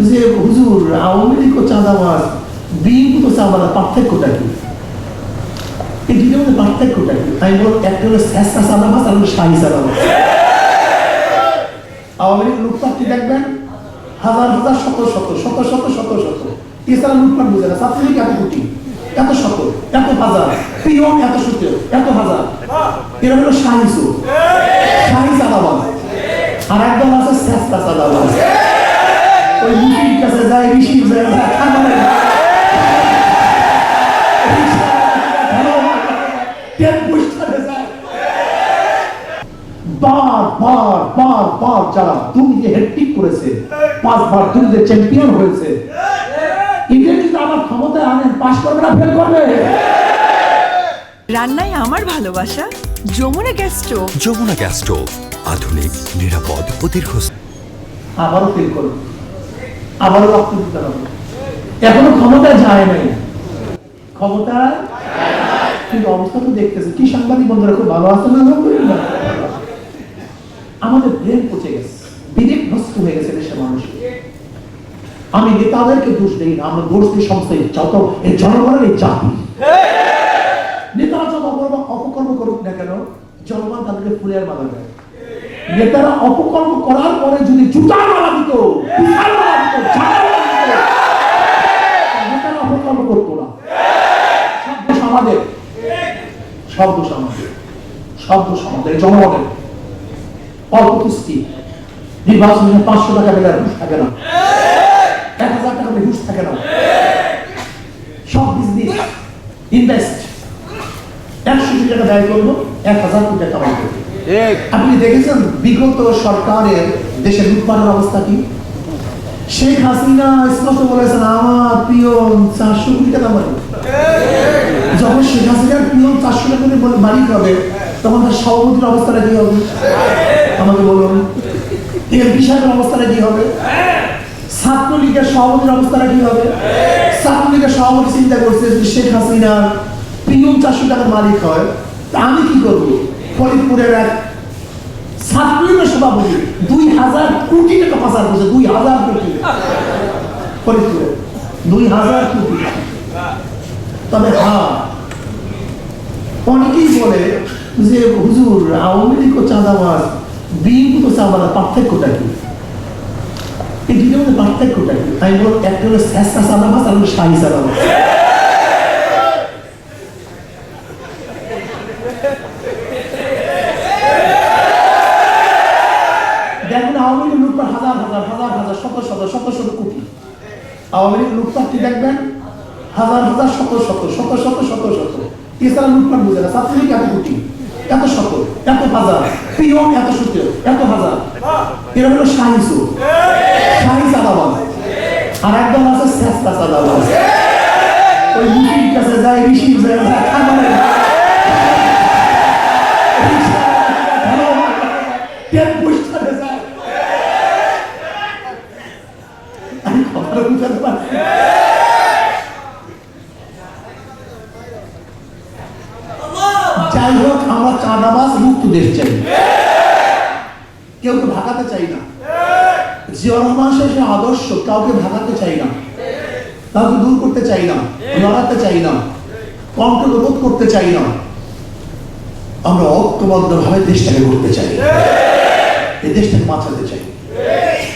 যে হুজুর আওয়ামী লীগ ও চাঁদাবাজ, বিএনপি তো চাঁদাবাজ, পার্থক্যটা কি? এই দুটোর মধ্যে পার্থক্যটা কি? আমি বলব একটা হলো স্যাঁচা চাঁদাবাজ আর হলো শাহী চাঁদাবাজ। আওয়ামী লীগ লুটপাটটি দেখবেন হাজার হাজার শত শত শত শত শত শত, এছাড়া লুটপাট বুঝে না। ছাত্রলীগ এত কোটি, এত শত, এত হাজার, পিয়ন এত শত, এত হাজার, এরা হলো শাহী চোর, শাহী চাঁদাবাজ। আর একদম আছে স্যাঁচা চাঁদাবাজ, ওই মুখির কাছে যায়, ঋষির যায়, বার যারা দুর্নীতি হ্যাট্রিক করেছে, 5 বার দুর্নীতি চ্যাম্পিয়ন হয়েছে, এদের যদি আবার ক্ষমতায় আনেন, পাস করবে না ফেল করবে? রান্নায় আমার ভালোবাসা Jamuna gas stove. Jamuna gas stove, আধুনিক, নিরাপদ ও দীর্ঘস্থায়ী। আবারও ফেল করবে, আবারও রক্ত দিতে হবে। এখনো ক্ষমতায় যায় নাই, ক্ষমতায় কিন্তু অবস্থা তো দেখতেছে। কি সাংবাদিক বন্ধুরা খুব ভালো আছে না? আমাদের ব্রেন পচে গেছে, বিবেক নষ্ট হয়ে গেছে দেশের মানুষের। আমি নেতাদেরকে দোষ দেই না, আমরা দোষ দিই সংস্থায়, যত এই জনগণের এই জাতি। নেতারা যত অপকর্ম করুক না কেন, জনগণ তাদেরকে ফুলের মালা দেয়। নেতারা অপকর্ম করার পরে যদি জুতার মালা দিত, পিঠার মালা দিত, ঝাড়ার মালা দিত, নেতারা অপকর্ম করতো না। সব দোষ আমাদের, সব দোষ আমাদের, সব দোষ আমাদের জনগণের। অল্প কিস্তি নির্বাচনে 500 টাকা পেলে ঘুষ থাকে না, 1000 টাকা পেলে ঘুষ থাকে না। সব বিজনেস ইনভেস্ট, 100 কোটি টাকা ব্যয় করবো, 1000 কোটি টাকা কামাই করবো। আপনি দেখেছেন বিগত সরকারের দেশের লুটপাটের অবস্থা কি? শেখ হাসিনা স্পষ্ট বলেছেন, আমার পিয়ন 400 কোটি টাকা মালিক। যখন শেখ হাসিনার পিয়ন 400 টাকা করে মালিক হবে, তখন তার সভাপতির অবস্থাটা কি হবে? আমাকে বলুন। এমপি সাহেবের অবস্থাটা কি হবে? ছাত্রলীগের সভাপতির অবস্থাটা কি হবে? ছাত্রলীগের সভাপতি চিন্তা করছে যে শেখ হাসিনার পিয়ন 400 টাকার মালিক হয়, তা আমি কি করবো? ফরিদপুরের এক ছাত্রলীগের সভাপতি 2000 কোটি টাকা পাচার করছে, 2000 কোটি। ফরিদপুরে 2000 কোটি। তবে হ্যাঁ, অনেকেই বলে যে হুজুর আওয়ামী লীগ ও চাঁদাবাজ, বিএনপি তো চাঁদাবাজ, পার্থক্যটা কি? এই দুটোর মধ্যে পার্থক্যটা কি? আমি বলব একটা হলো স্যাঁচা চাঁদাবাজ আর হলো শাহী চাঁদাবাজ। দেখুন আওয়ামী লীগ লুটপাট হাজার হাজার হাজার হাজার শত শত শত শত কোটি। আওয়ামী লীগ লুটপাটটি দেখবেন হাজার হাজার শত শত শত শত শত শত, এছাড়া লুটপাট বুঝে না। ছাত্রলীগ এত কোটি, এত শত, এত হাজার, পিয়ন এত শত, এত হাজার, এরা হলো শাহী চোর, শাহী চাঁদাবাজ। আর একদম আছে স্যাঁচা চাঁদাবাজ, ওই মুখির কাছে যায়, ঋষির যায়, আমি কথাটা বুঝাতে পারছি। যাই হোক, আমরা চাঁদাবাজ মুক্ত দেশ চাই, কেউ ভাগাতে চাই না। জিয়াউর রহমান সাহেবের আদর্শ কাউকে ভাগাতে চাই না, কাউকে দূর করতে চাই না, লড়াতে চাই না, কণ্ঠকে রোধ করতে চাই না। আমরা ঐক্যবদ্ধভাবে দেশটাকে করতে চাই, এই দেশটাকে বাঁচাতে চাই।